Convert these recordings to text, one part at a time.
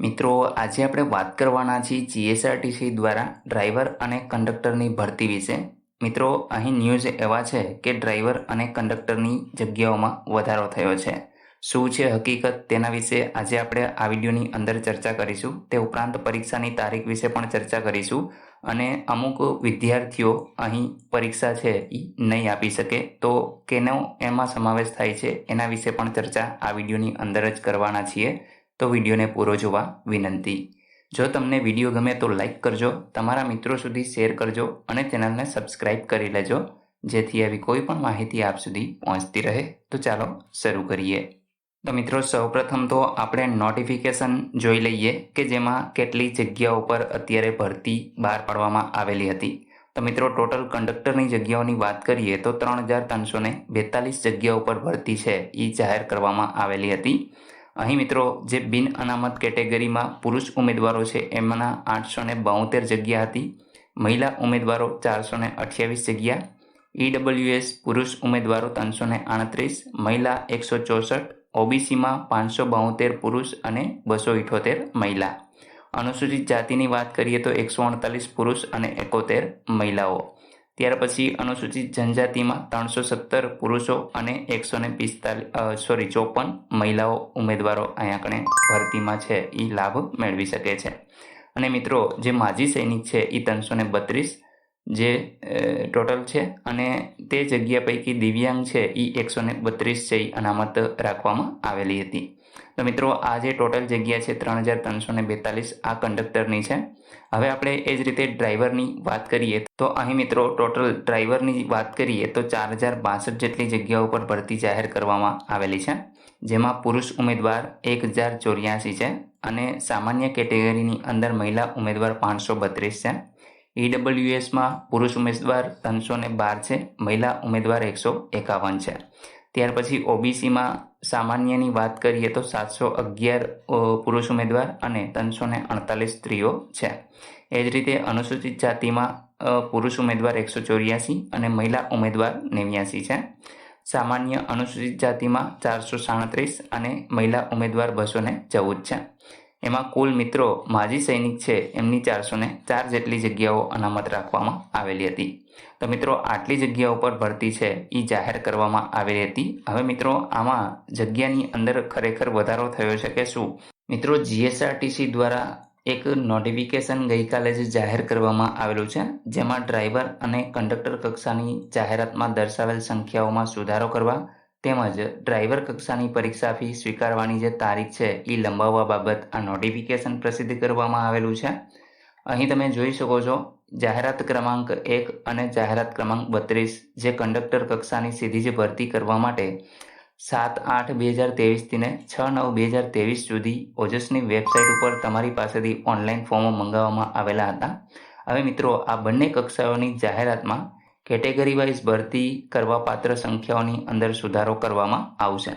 મિત્રો, આજે આપણે વાત કરવાના છીએ જીએસઆરટીસી દ્વારા ડ્રાઈવર અને કંડક્ટરની ભરતી વિશે. મિત્રો, અહીં ન્યૂઝ એવા છે કે ડ્રાઈવર અને કંડક્ટરની જગ્યાઓમાં વધારો થયો છે. શું છે હકીકત, તેના વિશે આજે આપણે આ વિડીયોની અંદર ચર્ચા કરીશું. તે ઉપરાંત પરીક્ષાની તારીખ વિશે પણ ચર્ચા કરીશું અને અમુક વિદ્યાર્થીઓ અહીં પરીક્ષા છે એ નહીં આપી શકે તો કેનો એમાં સમાવેશ થાય છે એના વિશે પણ ચર્ચા આ વિડીયોની અંદર જ કરવાના છીએ. તો વિડીયોને પૂરો જોવા વિનંતી. જો તમને વિડીયો ગમે તો લાઈક કરજો, તમારા મિત્રો સુધી શેર કરજો અને ચેનલને સબસ્ક્રાઈબ કરી લેજો, જેથી આવી કોઈ પણ માહિતી આપ સુધી પહોંચતી રહે. તો ચાલો શરૂ કરીએ. તો મિત્રો, સૌપ્રથમ તો આપણે નોટિફિકેશન જોઈ લઈએ કે જેમાં કેટલી જગ્યાઓ પર અત્યારે ભરતી બહાર પાડવામાં આવેલી હતી. તો મિત્રો, ટોટલ કંડક્ટરની જગ્યાઓની વાત કરીએ તો 3,342 જગ્યાઓ પર ભરતી છે એ જાહેર કરવામાં આવેલી હતી. અહીં મિત્રો, જે બિન અનામત કેટેગરીમાં પુરુષ ઉમેદવારો છે એમાંના 872 જગ્યા હતી. મહિલા ઉમેદવારો 428 જગ્યા. ઈડબ્લ્યુએસ પુરુષ ઉમેદવારો 338, મહિલા 164, ઓબીસીમાં 572 પુરુષ અને 278 મહિલા. અનુસૂચિત જાતિની વાત કરીએ તો 148 પુરુષ અને 71 મહિલાઓ. ત્યાર પછી અનુસૂચિત જનજાતિમાં 317 પુરુષો અને 154 મહિલાઓ ઉમેદવારો અહીંયા કણે ભરતીમાં છે એ લાભ મેળવી શકે છે. અને મિત્રો, જે માજી સૈનિક છે એ 332 જે ટોટલ છે અને તે જગ્યા પૈકી દિવ્યાંગ છે એ 132 છે એ અનામત રાખવામાં આવેલી હતી. તો મિત્રો, આ જે ટોટલ જગ્યા છે 3,342 આ કંડક્ટરની છે. હવે આપણે એ જ રીતે ડ્રાઈવરની વાત કરીએ તો અહીં મિત્રો ટોટલ ડ્રાઈવરની વાત કરીએ તો 4,062 જેટલી જગ્યાઓ પર ભરતી જાહેર કરવામાં આવેલી છે, જેમાં પુરુષ ઉમેદવાર 1,084 છે અને સામાન્ય કેટેગરીની અંદર મહિલા ઉમેદવાર 532 છે. ઈડબ્લ્યુએસમાં પુરુષ ઉમેદવાર 312 છે, મહિલા ઉમેદવાર 151 છે. ત્યાર પછી ઓબીસીમાં સામાન્યની વાત કરીએ તો 711 પુરુષ ઉમેદવાર અને 348 સ્ત્રીઓ છે. એ જ રીતે અનુસૂચિત જાતિમાં પુરુષ ઉમેદવાર 184 અને મહિલા ઉમેદવાર 89 છે. સામાન્ય અનુસૂચિત જાતિમાં 437 અને મહિલા ઉમેદવાર 214 છે. એમાં કુલ મિત્રો માજી સૈનિક છે એમની 404 જેટલી જગ્યાઓ અનામત રાખવામાં આવેલી હતી. તો મિત્રો, આટલી જગ્યાઓ પર ભરતી છે એ જાહેર કરવામાં આવેલી હતી. હવે મિત્રો, આમાં જગ્યાની અંદર ખરેખર વધારો થયો છે કે શું? મિત્રો, જીએસઆરટીસી દ્વારા એક નોટિફિકેશન ગઈકાલે જ જાહેર કરવામાં આવેલું છે, જેમાં ડ્રાઈવર અને કંડક્ટર કક્ષાની જાહેરાતમાં દર્શાવેલ સંખ્યાઓમાં સુધારો કરવા તેમજ ડ્રાઈવર કક્ષાની પરીક્ષા ફી સ્વીકારવાની જે તારીખ છે એ લંબાવવા બાબત આ નોટિફિકેશન પ્રસિદ્ધ કરવામાં આવેલું છે. અહીં તમે જોઈ શકો છો જાહેરાત ક્રમાંક 1 અને જાહેરાત ક્રમાંક 32 જે કંડક્ટર કક્ષાની સીધી જ ભરતી કરવા માટે 7/8/2023 થી 6/9/2023 સુધી ઓજસની વેબસાઇટ ઉપર તમારી પાસેથી ઓનલાઈન ફોર્મો મંગાવવામાં આવેલા હતા. હવે મિત્રો, આ બંને કક્ષાઓની જાહેરાતમાં કેટેગરી વાઇઝ ભરતી કરવા પાત્ર સંખ્યાઓની અંદર સુધારો કરવામાં આવશે.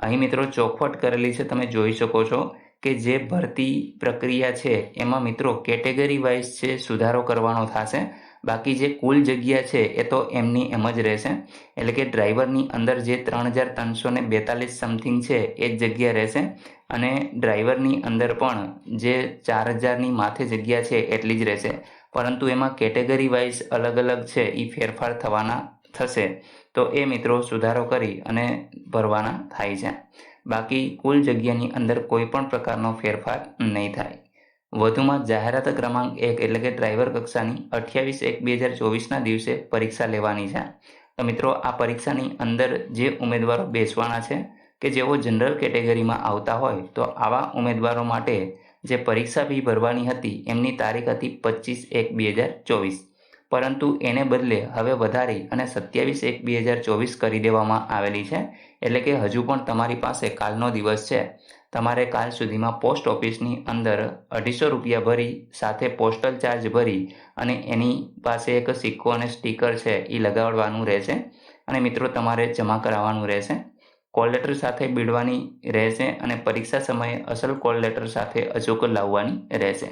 અહીં મિત્રો ચોખવટ કરેલી છે, તમે જોઈ શકો છો કે જે ભરતી પ્રક્રિયા છે એમાં મિત્રો કેટેગરી વાઇઝ છે સુધારો કરવાનો થશે. બાકી જે કુલ જગ્યા છે એ તો એમની એમ જ રહેશે. એટલે કે ડ્રાઈવરની અંદર જે 3,342 સમથિંગ છે એ જ જગ્યા રહેશે અને ડ્રાઈવરની અંદર પણ જે 4,000ની માથે જગ્યા છે એટલી જ રહેશે. પરંતુ એમાં કેટેગરી વાઇઝ અલગ અલગ છે એ ફેરફાર થવાના થશે. તો એ મિત્રો સુધારો કરી અને ભરવાના થાય છે. બાકી કુલ જગ્યાની અંદર કોઈ પણ પ્રકારનો ફેરફાર નહીં થાય. વધુમાં જાહેરાત ક્રમાંક 1 એટલે કે ડ્રાઈવર કક્ષાની 28/1/2024ના દિવસે પરીક્ષા લેવાની છે. તો મિત્રો, આ પરીક્ષાની અંદર જે ઉમેદવારો બેસવાના છે કે જેઓ જનરલ કેટેગરીમાં આવતા હોય તો આવા ઉમેદવારો માટે જે પરીક્ષા ફી ભરવાની હતી એમની તારીખ હતી 25/1/2024, પરંતુ એને બદલે હવે વધારી અને 27/1/2024 કરી દેવામાં આવેલી છે. એટલે કે હજુ પણ તમારી પાસે કાલનો દિવસ છે. તમારે કાલ સુધીમાં પોસ્ટ ઓફિસની અંદર 250 રૂપિયા ભરી સાથે પોસ્ટલ ચાર્જ ભરી અને એની પાસે એક સિક્કો અને સ્ટીકર છે એ લગાવવાનું રહેશે અને મિત્રો તમારે જમા કરાવવાનું રહેશે. કોલ લેટર સાથે બીડવાની રહેશે અને પરીક્ષા સમયે અસલ કોલ લેટર સાથે અચૂક લાવવાની રહેશે.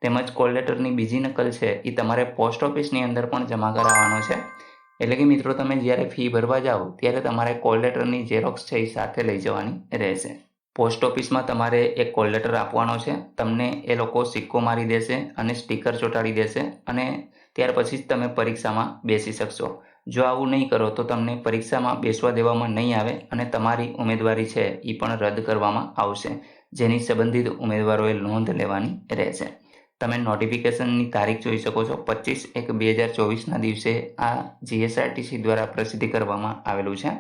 તેમજ કોલ લેટરની બીજી નકલ છે એ તમારે પોસ્ટ ઓફિસની અંદર પણ જમા કરાવવાનો છે. એટલે કે મિત્રો, તમે જ્યારે ફી ભરવા જાઓ ત્યારે તમારે કોલ લેટરની ઝેરોક્સ છે એ સાથે લઈ જવાની રહેશે. પોસ્ટ ઓફિસમાં તમારે એક કોલ લેટર આપવાનો છે. તમને એ લોકો સિક્કો મારી દેશે અને સ્ટીકર ચોંટાડી દેશે અને ત્યાર પછી જ તમે પરીક્ષામાં બેસી શકશો. જો આવું નહીં કરો તો તમને પરીક્ષામાં બેસવા દેવામાં નહીં આવે અને તમારી ઉમેદવારી છે એ પણ રદ કરવામાં આવશે, જેની સંબંધિત ઉમેદવારોએ નોંધ લેવાની રહેશે. તમે નોટિફિકેશનની તારીખ જોઈ શકો છો. 25/1/2024ના દિવસે આ જીએસઆરટીસી દ્વારા પ્રસિદ્ધ કરવામાં આવેલું છે.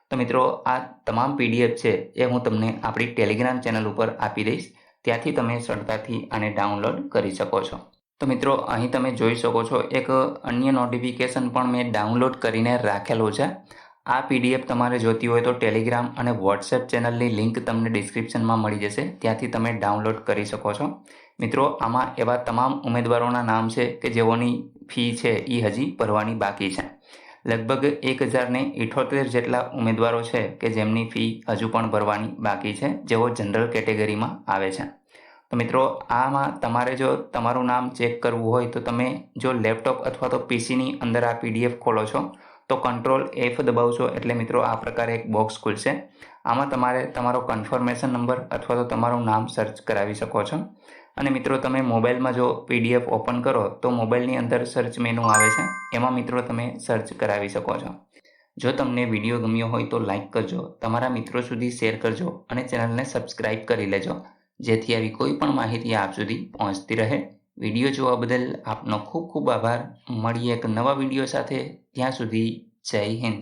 તો મિત્રો, આ તમામ PDF છે એ હું તમને આપણી ટેલિગ્રામ ચેનલ ઉપર આપી દઈશ. ત્યાંથી તમે સરળતાથી આને ડાઉનલોડ કરી શકો છો. તો મિત્રો, અહીં તમે જોઈ શકો છો એક અન્ય નોટિફિકેશન પણ મેં ડાઉનલોડ કરીને રાખેલું છે. આ PDF તમારે જોતી હોય તો ટેલિગ્રામ અને વોટ્સએપ ચેનલની લિંક તમને ડિસ્ક્રિપ્શનમાં મળી જશે. ત્યાંથી તમે ડાઉનલોડ કરી શકો છો. મિત્રો, આમાં એવા તમામ ઉમેદવારોના નામ છે કે જેઓની ફી છે એ હજી ભરવાની બાકી છે. લગભગ 1078 જેટલા ઉમેદવારો છે કે જેમની ફી હજુ પણ ભરવાની બાકી છે, જેઓ જનરલ કેટેગરીમાં આવે છે. તો મિત્રો, આમાં તમારે જો તમારું નામ ચેક કરવું હોય તો તમે જો લેપટોપ અથવા તો પીસીની અંદર આ PDF ખોલો છો તો Ctrl+F દબાવશો એટલે મિત્રો આ પ્રકારે એક બોક્સ ખુલશે. આમાં તમારે તમારો કન્ફર્મેશન નંબર અથવા તો તમારું નામ સર્ચ કરાવી શકો છો. અને મિત્રો, તમે મોબાઈલમાં જો PDF ઓપન કરો તો મોબાઈલની અંદર સર્ચ મેનુ આવે છે, એમાં મિત્રો તમે સર્ચ કરાવી શકો છો. જો તમને વિડીયો ગમ્યો હોય તો લાઈક કરજો, તમારા મિત્રો સુધી શેર કરજો અને ચેનલને સબસ્ક્રાઈબ કરી લેજો, જેથી આવી કોઈ પણ માહિતી આપ સુધી પહોંચતી રહે. વિડીયો જોવા બદલ આપનો ખૂબ ખૂબ આભાર. મળીએ એક નવા વિડીયો સાથે. ત્યાં સુધી જય હિન્દ.